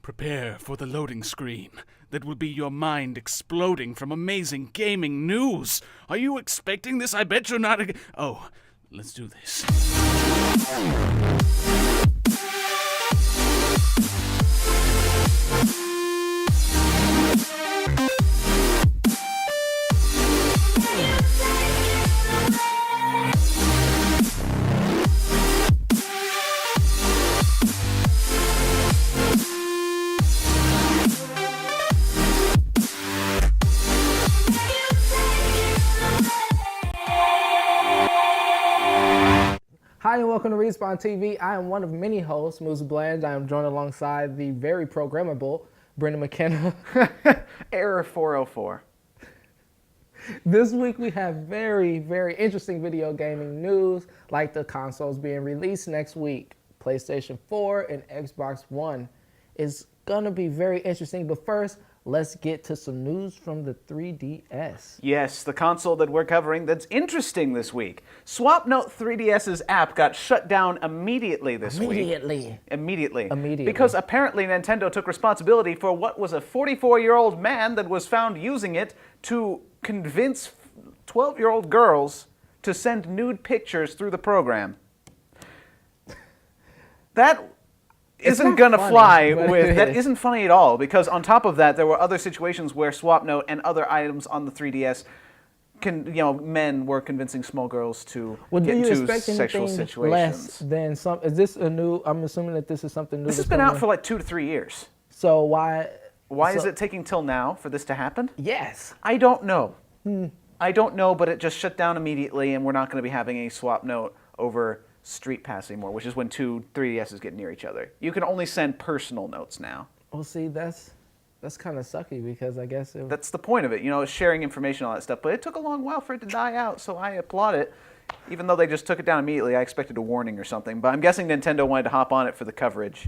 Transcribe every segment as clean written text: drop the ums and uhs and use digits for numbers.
Prepare for the loading screen. That will be your mind exploding from amazing gaming news. Are you expecting this? I bet you're not. Oh, let's do this. Hi and welcome to Respawn TV. I am one of many hosts, Moose Bland. I am joined alongside the very programmable Brendan McKenna. Error 404. This week we have very interesting video gaming news, like the consoles being released next week. PlayStation 4 and Xbox One is gonna be very interesting, but first, let's get to some news from the 3DS. Yes, the console that we're covering that's interesting this week. SwapNote 3DS's app got shut down immediately this week. Immediately. Because apparently Nintendo took responsibility for what was a 44-year-old man that was found using it to convince 12-year-old girls to send nude pictures through the program. That isn't gonna fly with that. Isn't funny at all, because on top of that, there were other situations where SwapNote and other items on the 3DS men were convincing small girls to get into sexual situations. Less than some? Is this a new? I'm assuming that this is something new. This has been out for like 2 to 3 years. So why? Why is it taking till now for this to happen? Yes. I don't know. I don't know, but it just shut down immediately, and we're not going to be having any SwapNote over Street Pass anymore, which is when two 3DSs get near each other. You can only send personal notes now. Well, see, that's kind of sucky, because I guess that's the point of it. It's sharing information, all that stuff. But it took a long while for it to die out, so I applaud it. Even though they just took it down immediately, I expected a warning or something. But I'm guessing Nintendo wanted to hop on it for the coverage,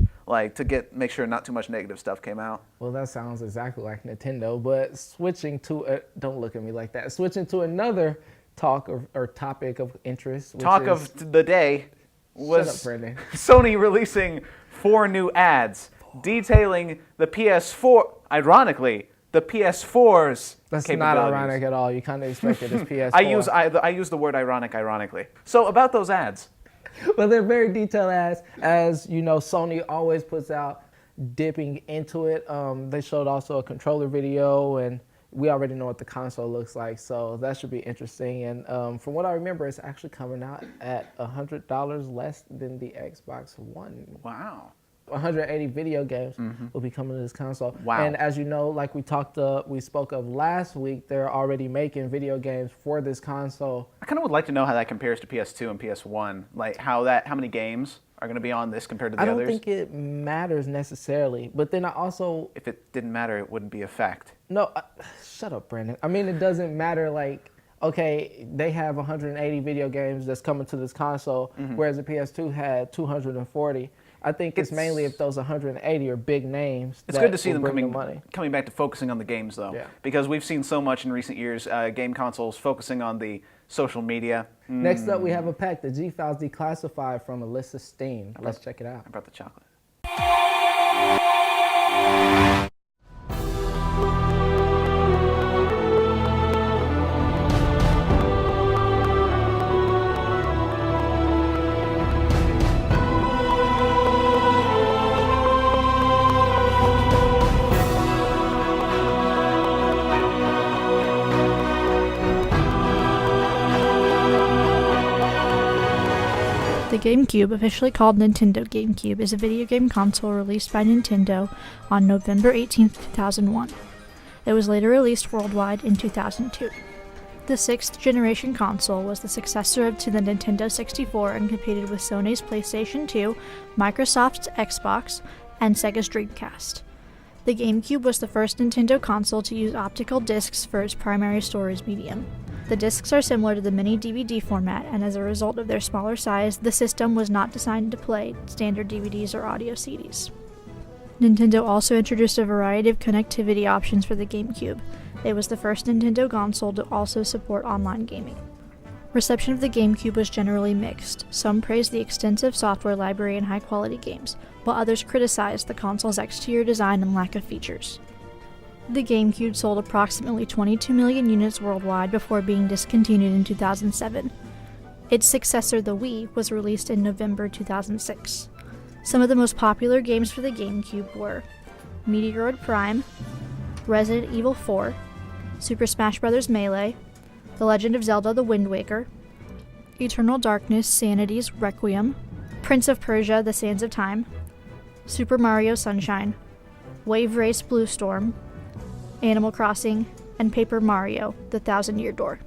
make sure not too much negative stuff came out. Well, that sounds exactly like Nintendo. But switching to don't look at me like that. Switching to another topic of interest. Talk of the day was shut up, Brendan. Sony releasing 4 new ads detailing the PS4. Ironically, the PS4's That's capabilities. not ironic at all. You kind of expected this PS4. I use the word ironic ironically. So about those ads. Well, they're very detailed ads. As you know, Sony always puts out dipping into it. They showed also a controller video, and we already know what the console looks like, so that should be interesting. And from what I remember, it's actually coming out at $100 less than the Xbox One. Wow. 180 video games will be coming to this console. Wow. And as you know, like we spoke of last week, they're already making video games for this console. I kind of would like to know how that compares to PS2 and PS1. Like how many games are going to be on this compared to the others? I don't think it matters necessarily, but then I also... If it didn't matter, it wouldn't be a fact. No, shut up, Brandon. I mean, it doesn't matter, like, okay, they have 180 video games that's coming to this console, whereas the PS2 had 240. I think it's mainly if those 180 are big names. It's good to see them coming back to focusing on the games, though, because we've seen so much in recent years, game consoles focusing on the social media. Next up, we have a pack, the G-Files Declassified from Alyssa Steen. Let's check it out. I brought the chocolate. The GameCube, officially called Nintendo GameCube, is a video game console released by Nintendo on November 18, 2001. It was later released worldwide in 2002. The 6th generation console was the successor to the Nintendo 64 and competed with Sony's PlayStation 2, Microsoft's Xbox, and Sega's Dreamcast. The GameCube was the first Nintendo console to use optical discs for its primary storage medium. The discs are similar to the mini DVD format, and as a result of their smaller size, the system was not designed to play standard DVDs or audio CDs. Nintendo also introduced a variety of connectivity options for the GameCube. It was the first Nintendo console to also support online gaming. Reception of the GameCube was generally mixed. Some praised the extensive software library and high-quality games, while others criticized the console's exterior design and lack of features. The GameCube sold approximately 22 million units worldwide before being discontinued in 2007. Its successor, the Wii, was released in November 2006. Some of the most popular games for the GameCube were Meteoroid Prime, Resident Evil 4, Super Smash Bros. Melee, The Legend of Zelda: The Wind Waker, Eternal Darkness: Sanity's Requiem, Prince of Persia: The Sands of Time, Super Mario Sunshine, Wave Race Blue Storm, Animal Crossing, and Paper Mario: The Thousand Year Door.